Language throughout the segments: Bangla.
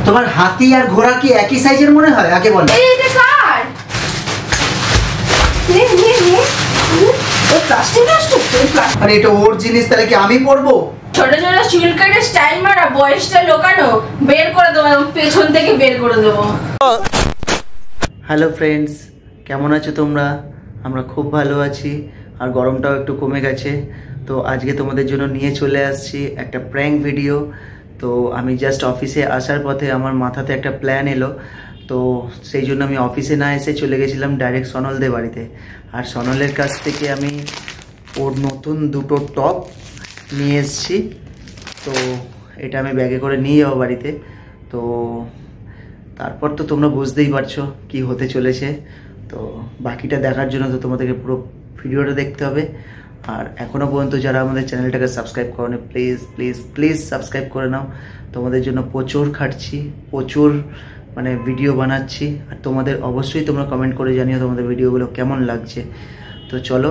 তোমার হাতি আর ঘোড়া কি একই সাইজের মনে হয়? আগে বলো। এইটা কার? ও প্লাস্টিক নষ্ট করছে। আরে এটা ওর জিনিস, তাহলে কি আমি পরবো? ছোট ছোট চুল কেটে স্টাইল মারা, বয়সটা লোকানো, বের করে দেবো, পেছন থেকে বের করে দেবো। হ্যালো ফ্রেন্ডস, কেমন আছো তোমরা? আমরা খুব ভালো আছি, আর গরমটাও একটু কমে গেছে। তো আজকে তোমাদের জন্য নিয়ে চলে আসছি একটা প্র্যাঙ্ক ভিডিও। তো আমি জাস্ট অফিসে আসার পথে আমার মাথাতে একটা প্ল্যান এলো। তো সেই জন্য আমি অফিসে না এসে চলে গেছিলাম ডাইরেক্ট সনলদের বাড়িতে। আর সনলের কাছ থেকে আমি ওর নতুন দুটো টপ নিয়ে এসেছি। তো এটা আমি ব্যাগে করে নিয়ে যাবো বাড়িতে। তো তারপর তো তোমরা বুঝতেই পারছো কি হতে চলেছে। তো বাকিটা দেখার জন্য তো তোমাদেরকে পুরো ভিডিওটা দেখতে হবে। আর এখনও পর্যন্ত যারা আমাদের চ্যানেলটাকে সাবস্ক্রাইব করোনি, প্লিজ প্লিজ প্লিজ সাবস্ক্রাইব করে নাও। তোমাদের জন্য প্রচুর খাটছি, প্রচুর মানে ভিডিও বানাচ্ছি। আর তোমাদের অবশ্যই তোমরা কমেন্ট করে জানিও তোমাদের ভিডিওগুলো কেমন লাগছে। তো চলো,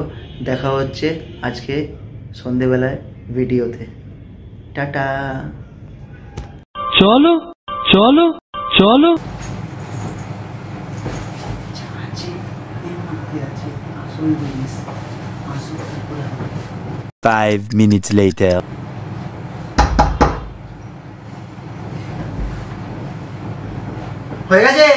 দেখা হচ্ছে আজকে সন্ধেবেলায় ভিডিওতে। টাটা। চলো চলো চলো। 5 minutes later. হয়ে গেছে?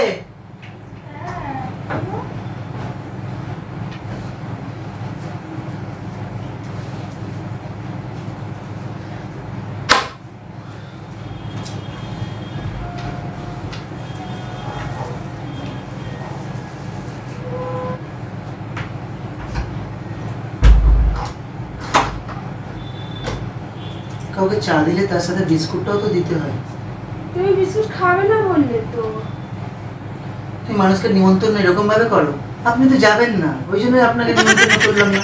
কাউকে চা দিলে তার সাথে বিস্কুটটাও তো দিতে হয়। তুমি বিস্কুট খাবে না বললে তো। তুমি মানুষকে নিমন্ত্রণ এরকম ভাবে করো? আপনি তো যাবেন না, ওই জন্য আপনাকে নিমন্ত্রণ করলাম না।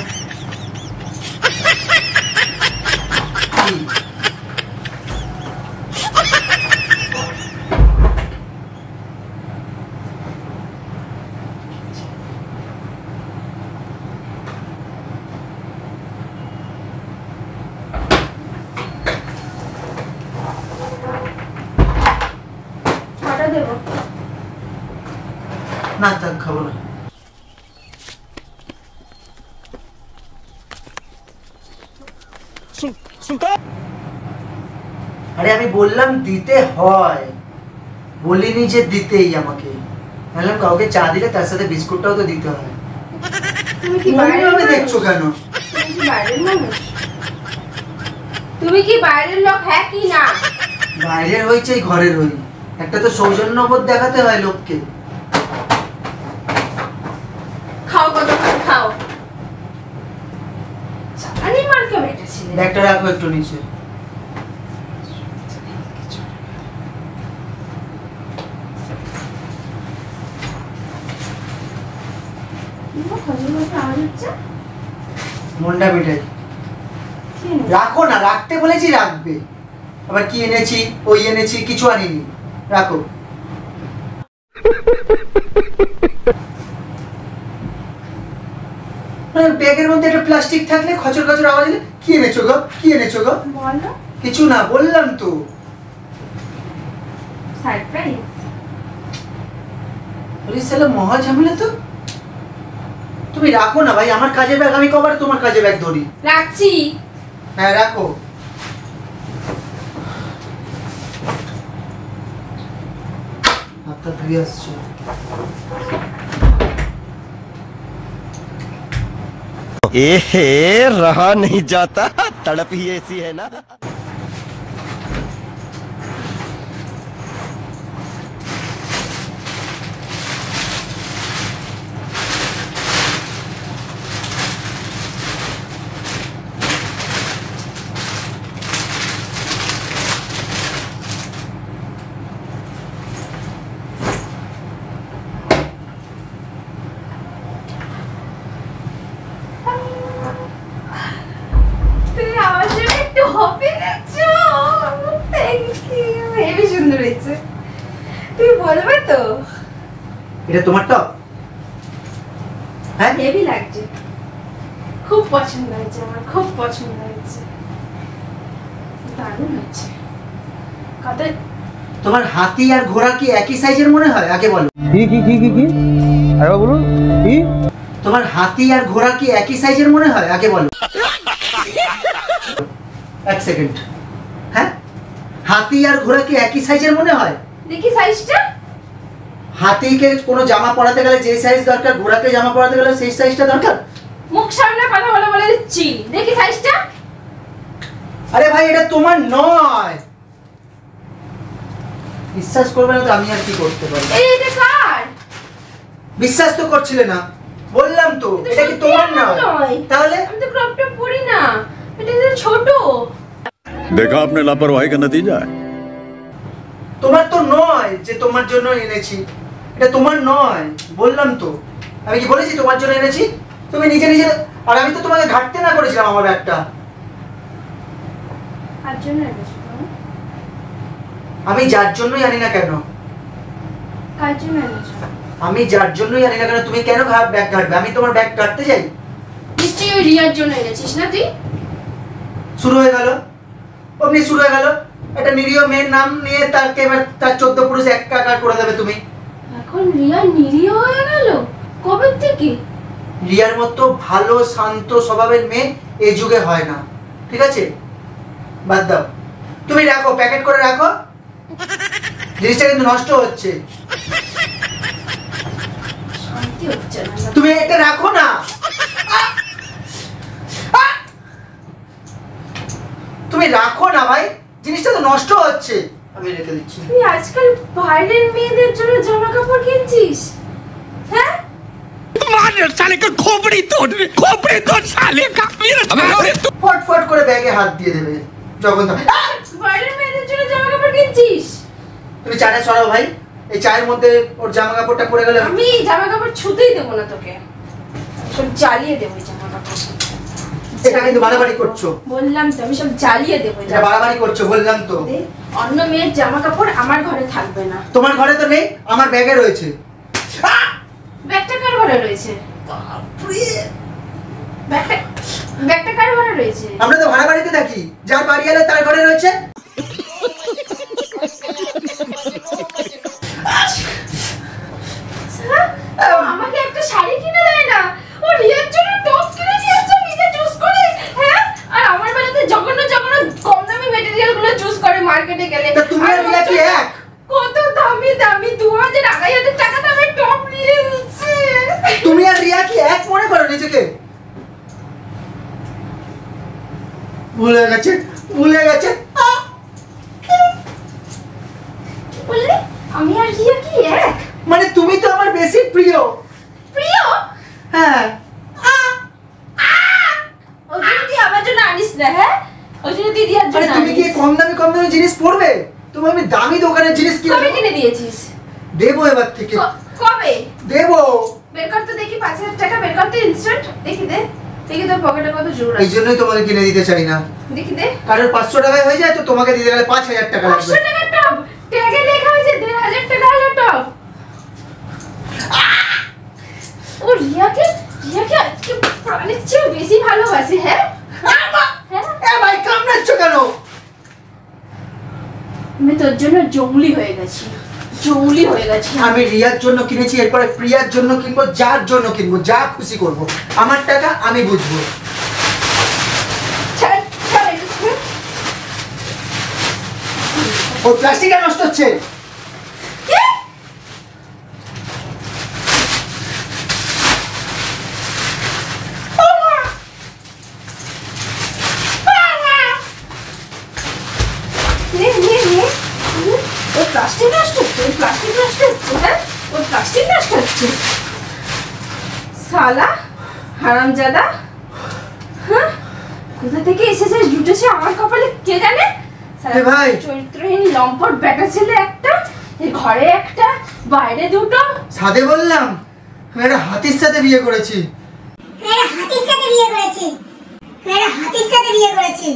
না থাক, খাবো না। আরে আমি বললাম দিতে হয়, বলিনি যে দিতেই আমাকে। বললাম কাউকে চা দিলে তার সাথে বিস্কুটটাও তো দিতে হয়। তুমি কি বাইরে দেখছো কেন? তুমি কি বাইরের মানুষ? তুমি কি বাইরের লোক? হ্যাঁ কি না? বাইরের হইছে ঘরের হই। একটা তো সৌজন্যবোধ দেখাতে হয় লোককে। খাও কত খাও। আরে মার কে বেটা ছিল। ব্যাগটা রাখো একটু নিচে। মন্ডা মিঠাই রাখো না, রাখতে বলেছি রাখবে। আবার কি এনেছি, ওই এনেছি, কিছু আনিনি, রাখো। ব্যাগের মধ্যে একটা প্লাস্টিক থাকলে খচর খচর আওয়াজ হলে কি এনেছো গো, কি এনেছো গো? বলো। কিছু না, বললাম তো। সারপ্রাইজ। আরে শালা মহা ঝামেলা তো। তুমি রাখো না ভাই, আমার কাজের ব্যাগ আমি কবার তোমার কাজের ব্যাগ ধরি? রাখছি। হ্যাঁ রাখো। হাতটা ধুয়ে আসছো। एहे रहा नहीं जाता, तड़प ही ऐसी है ना। বলবে তো? এটা তোমার টপ? হ্যাঁ হেভি লাগছে, খুব পছন্দ হয়েছে আমার, খুব পছন্দ হয়েছে। দারুণ হচ্ছে কাতে। তোমার হাতি আর ঘোড়া কি একই সাইজের মনে হয়? আগে বলো। কি আরে বলুন কি? তোমার হাতি আর ঘোড়া কি একই সাইজের মনে হয়? আগে বলো। এক সেকেন্ড। হ্যাঁ, হাতি আর ঘোড়া কি একই সাইজের মনে হয়? দেখি সাইজটা। হাতিকে কোনো জামা পরাতে গেলে যে সাইজ দরকার, ঘোড়াকে জামা পরাতে গেলে সেই সাইজটা দরকার। মুখ সামনে কথা বলে দিচ্ছি, দেখি সাইজটা। আরে ভাই, এটা তোমার নয়। বিশ্বাস করবে না তো আমি আর কি করতে পারি? এটা কার? বিশ্বাস তো করছিলে না, বললাম তো এটা কি তোমার নয়। তাহলে আমি তো ক্রপ টপ পরি না, এটা তো ছোট। देखा आपने लापरवाही का नतीजा है। তোমার তো নয় যে তোমার জন্য এনেছি, এটা তোমার নয়, বললাম তো। আমি কি বলেছি তোমার জন্য এনেছি? তুমি নিজে নিজে। আর আমি তো তোমাকে ঘাটতে না করেছিলাম আমার ব্যাগটা। আর জন্য এনেছো? আমি যার জন্যই আনি না কেন, কার জন্য এনেছো? আমি যার জন্যই আনি না কেন, তুমি কেন ব্যাগ ঘাটবে? আমি তোমার ব্যাগ ঘাটতে যাই? নিশ্চয়ই ওই রিয়ার জন্য এনেছিস না তুই? শুরু হয়ে গেল, অমনি শুরু হয়ে গেল। একটা নিরীহ মেয়ের নাম নিয়ে তাকে এবার তার 14 পুরুষ একাকার করে দেবে তুমি। এখন রিয়া নিরীহ হয়ে গেল কবে থেকে? রিয়ার মতো ভালো শান্ত স্বভাবের মেয়ে এই যুগে হয় না, ঠিক আছে? বাদ দাও, তুমি রাখো, প্যাকেট করে রাখো। জিনিসটা কিন্তু নষ্ট হচ্ছে। শান্তি হচ্ছে না। তুমি এটা রাখো না। তুমি রাখো না ভাই, জিনিসটা তো নষ্ট হচ্ছে। আমি রেখে দিচ্ছি। তুই আজকাল বাইরের মেয়েদের জন্য জামা কাপড় কিনছিস? হ্যাঁ, साले का खोपड़ी तोड़ साले का ফট ফট করে ব্যাগে হাত দিয়ে দেবে যখন বাইরের মেয়েদের জন্য জামা কাপড় কিনছিস। তুমি চাটা সরাও ভাই, এই চায়ের মধ্যে ওর জামা কাপড়টা পড়ে গেলে। আমি জামা কাপড় ছুতেই দেবো না তোকে, সব জ্বালিয়ে দেবো এই জামা কাপড়। এটা কিন্তু বাড়াবাড়ি করছো। বললাম তো আমি সব জ্বালিয়ে দেবো। এটা বাড়াবাড়ি করছো, বললাম তো। অন্য মেয়ের জামা কাপড় আমার ঘরে থাকবে না। তোমার ঘরে তো নেই, আমার ব্যাগে রয়েছে। ব্যাগটা কার ঘরে রয়েছে? ব্যাগটা কার ঘরে রয়েছে? আমরা তো ভাড়া বাড়িতে থাকি, যার বাড়ি এলে তার ঘরে রয়েছে। আমাকে একটা শাড়ি কিনে দেয় না, ও রিয়ার জন্য টপ কিনে নিয়ে আসছে নিজে চুজ করে। হ্যাঁ, আর আমার বেলাতে জঘন্য জঘন্য কম দামি ম্যাটেরিয়াল গুলো চুজ করে মার্কেটে গেলে। তা তুমি আর রিয়া কি এক? কত দামি দামি 2000 2500 টাকা দামের টপ নিয়ে নিচ্ছে। তুমি আর রিয়া কি এক মনে করো নিজেকে? ভুলে গেছে, ভুলে গেছে। বললে আমি আর রিয়া কি এক? মানে তুমি তো আমার বেশি প্রিয়। প্রিয়? হ্যাঁ। ওই জন্য তুই আমার জন্য আনিস না? হ্যাঁ, ওই জন্য তুই রিয়ার আরে জন্য তুমি কি কম দামি জিনিস পড়বে? তুমি আমি দামি দোকানের জিনিস কিনে কবে কিনে দিয়েছিস? দেবো এবার থেকে। কবে দেবো। বের কর তো দেখি, 5000 টাকা বের কর তো ইনস্ট্যান্ট। দেখি দে, দেখি তোর পকেটে কত জোর এই আছে। জন্যই তোমাকে কিনে দিতে চাই না। দেখি দে। কারণ 500 টাকায় হয়ে যায়, তো তোমাকে দিতে গেলে 5000 টাকা লাগবে। 500 টাকার টপ, ট্যাগে লেখা হয়েছে 1500 টাকা হলো টপ। ও রিয়াকে আজকে প্রাণের চেয়ে বেশি ভালোবাসে। হ্যাঁ, এ ভাই কামড়াচ্ছো কেন? আমি তোর জন্য জঙ্গলি হয়ে গেছি, জঙ্গলি হয়ে গেছি। আমি রিয়ার জন্য কিনেছি, এরপরে প্রিয়ার জন্য কিনবো, যার জন্য কিনবো, যা খুশি করব। আমার টাকা আমি বুঝবো। ছাড়, ছাড় এটা ছাড়। ও প্লাস্টিকটা নষ্ট হচ্ছে। কি? নে নে নে, ওর প্লাস্টিক নষ্ট হচ্ছে, ওর প্লাস্টিক নষ্ট হচ্ছে। হ্যাঁ, ওর প্লাস্টিক নষ্ট হচ্ছে। শালা হারামজাদা। হ্যাঁ, কোথা থেকে এসেছে জুটেছে আমার কপালে কে জানে। এ ভাই, চরিত্রহীন লম্পট বেটা ছেলে একটা, এর ঘরে একটা, বাইরে দুটো। সাদে বললাম আমি একটা হাতির সাথে বিয়ে করেছি। হাতির সাথে বিয়ে করেছি, হাতির সাথে বিয়ে করেছি।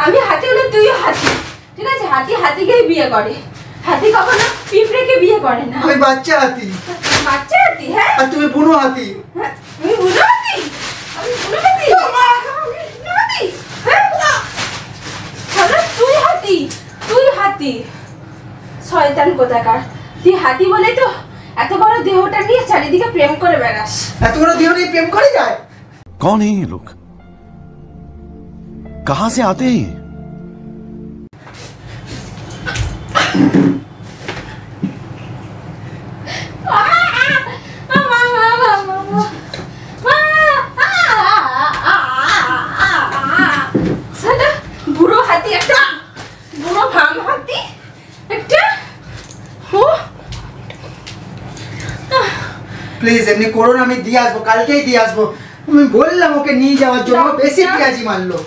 আমি হাতি হলে তুইও হাতি, ঠিক আছে? হাতি হাতিকেই বিয়ে করে। হাতি কখনো পিঁপড়েকে বিয়ে করে না। আমি বাচ্চা হাতি। বাচ্চা হাতি? হ্যাঁ। আর তুমি বুনো হাতি। হ্যাঁ, আমি বুনো হাতি? আমি বুনো হাতি? আমি বুনো হাতি? হ্যাঁ? শালা তুই হাতি, তুই হাতি। শয়তান কোথাকার। তুই হাতি বলে তো এত বড় দেহটা নিয়ে চারিদিকে প্রেম করে বেড়াস। এত বড় দেহ নিয়ে প্রেম করে যায়? कौन है ये लोग? कहां से आते हैं? বুড়ো হাতি একটা, বুড়ো ভাম হাতি একটা। প্লিজ এমনি করো না, আমি দিয়ে আসবো, কালকেই দিয়ে আসবো। আমি বললাম ওকে নিয়ে যাওয়ার জন্য, বেশি পেঁয়াজি মারলো।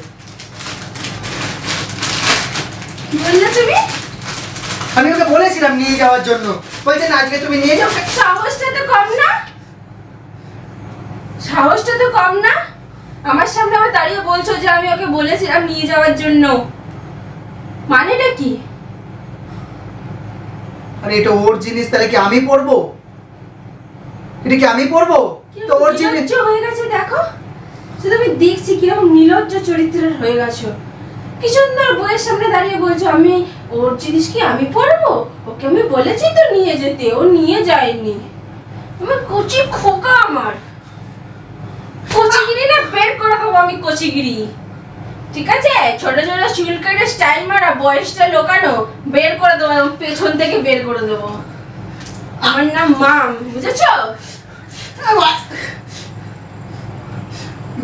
কি বললে তুমি? আমি ওকে বলেছিলাম নিয়ে যাওয়ার জন্য, বলছে না আজকে তুমি নিয়ে যাও। সাহসটা তো কম না, সাহসটা তো কম না। আমার সামনে আবার দাঁড়িয়ে বলছো যে আমি ওকে বলেছিলাম নিয়ে যাওয়ার জন্য। মানেটা কি? আরে এটা ওর জিনিস, তাহলে কি আমি পড়বো? এটা কি আমি পড়বো? তো ওর জিনিস নির্লজ্জ হয়ে গেছে দেখো। শুধু আমি দেখছি কিরকম নির্লজ্জ চরিত্রের হয়ে গেছো। কি সুন্দর বইয়ের সামনে দাঁড়িয়ে বলছো আমি ওর জিনিস কি আমি পড়বো? ওকে আমি বলেছি তো নিয়ে যেতে, ও নিয়ে যায়নি। আমার কচি খোকা, আমার কচিগিরি না বের করে দেবো আমি, কচিগিরি। ঠিক আছে, ছোট ছোট চুল কেটে স্টাইল মারা, বয়সটা লোকানো, বের করে দেবো, পেছন থেকে বের করে দেবো। আমার নাম মাম, বুঝেছো?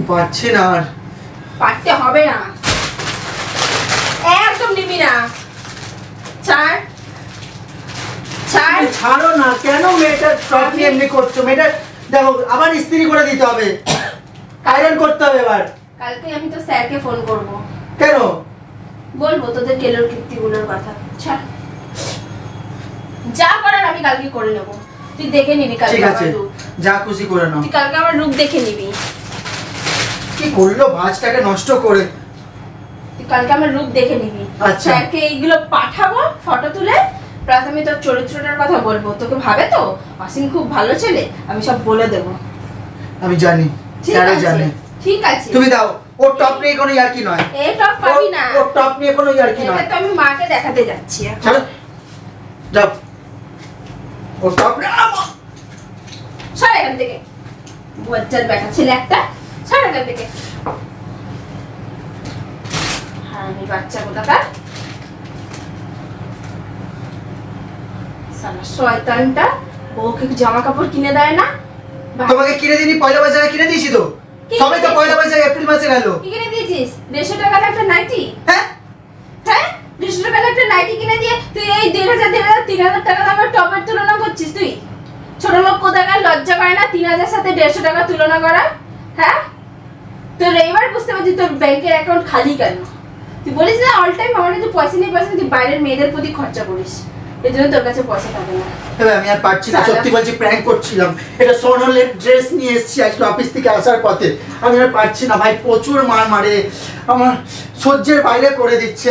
পাচ্ছি না আর। পারতে হবে না, একদম নিবি না। ছাড় ছাড়। ছাড়ো না, কেন মেয়েটার টপ নিয়ে এমনি করছো? মেয়েটার দেখো আবার ইস্ত্রি করে দিতে হবে, আয়রন করতে হবে এবার। কালকে আমি তো স্যারকে ফোন করব। কেন? বলবো তোদের কেলোর কীর্তিগুলোর কথা। ছাড়, যা করার আমি কালকে করে নেবো। তুই দেখে নিবি কালকে ঠিক আমার আছে, রূপ। যা খুশি করে নাও। তুই কালকে আমার রূপ দেখে নিবি। কি করলো ভাজটাকে নষ্ট করে? তুই কালকে আমার রূপ দেখে নিবি। আচ্ছা। স্যারকে এইগুলো পাঠাবো ফটো তুলে, প্লাস আমি তোর চরিত্রটার কথা বলবো। তোকে ভাবে তো অসীম খুব ভালো ছেলে, আমি সব বলে দেবো। আমি জানি, ঠিক স্যারও আছে, জানে। ঠিক আছে। তুমি দাও, ওর টপ নিয়ে কোনো ইয়ার্কি নয়। এই টপ পাবি না, ওর টপ নিয়ে কোনো ইয়ার্কি এটা নয়। তো আমি মাকে দেখাতে যাচ্ছি এখন। চলো যাও, ওর টপ নিয়ে সর এখান থেকে, বজ্জাত বেটা ছেলে একটা। সর এখান থেকে, হারামি বাচ্চা কোথাকার। শালা শয়তানটা, ওকে জামা কাপড় কিনে দেয় না। তোমাকে কিনে দিনি, পয়লা বৈশাখে কিনে দিয়েছি তো। কি সবাই তো কিনে পয়লা দিয়েছিস? বৈশাখ এপ্রিল মাসে গেল। কি কিনে দিয়েছিস? 150 টাকার একটা নাইটি। হ্যাঁ হ্যাঁ, 150 টাকার একটা নাইটি কিনে দিয়ে তুই এই 1500, 3000 টাকা দামের টপের তুলনা করছিস? তুই ছোট লোক কোথাকার, লজ্জা করে না 3000 সাথে 150 টাকা তুলনা করা? হ্যাঁ, তোর এইবার বুঝতে পারছি তোর ব্যাংকের অ্যাকাউন্ট খালি কেন। তুই বলিস না অল টাইম আমার কাছে পয়সা নেই, পয়সা নেই, তুই বাইরের মেয়েদের প্রতি খরচা করিস, এই জন্য তোর কাছে পয়সা থাকে না। তবে আমি আর পারছি না, সালা। সত্যি বলছি, প্র্যাঙ্ক করছিলাম। এটা সোনলের ড্রেস নিয়ে এসেছি আজকে অফিস থেকে আসার পথে। আমি আর পারছি না ভাই, প্রচুর মার মারে, আমার সহ্যের বাইরে করে দিচ্ছে।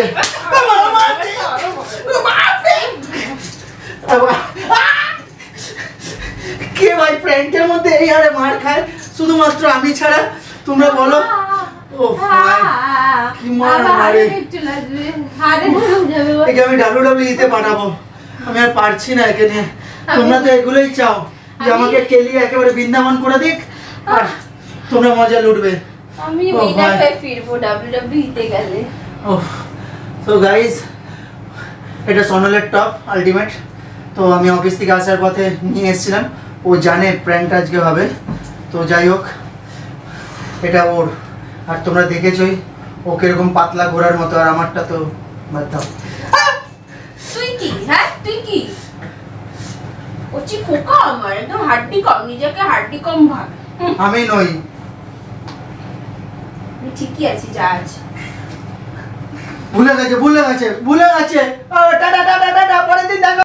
কে ভাই প্র্যাঙ্কের মধ্যে এই হারে মার খায়? শুধুমাত্র আমি ছাড়া, তোমরা বলো। ও ভাই, কি মার মারে। একে আমি WWE তে পাঠাবো। আমি আর পারছি না একে নিয়ে। তোমরা তো এগুলোই চাও যে আমাকে কেলিয়ে একেবারে বৃন্দাবন করে দিক আর তোমরা মজা লুটবে। আমি ও উইনার ভাই। হয়ে ফিরবো WWE তে গেলে। তো গাইস, এটা সোনালের টপ আলটিমেট। তো আমি অফিস থেকে আসার পথে নিয়ে এসেছিলাম। ও জানে প্র্যাঙ্কটা আজকে হবে, তো যাই হোক এটা ওর। আর তোমরা দেখেছই ও কিরকম পাতলা ঘোড়ার মতো, আর আমারটা তো বাদ দাও। তুই কি? হ্যাঁ তুই কি? কচি খোকা আমার, একদম হাড্ডি কম, নিজেকে হাড্ডি কম ভাব। আমি নই। আমি ঠিকই আছি, যা আছে। ভুলে গেছে। টাটা টাটা টাটা, পরের দিন দেখা।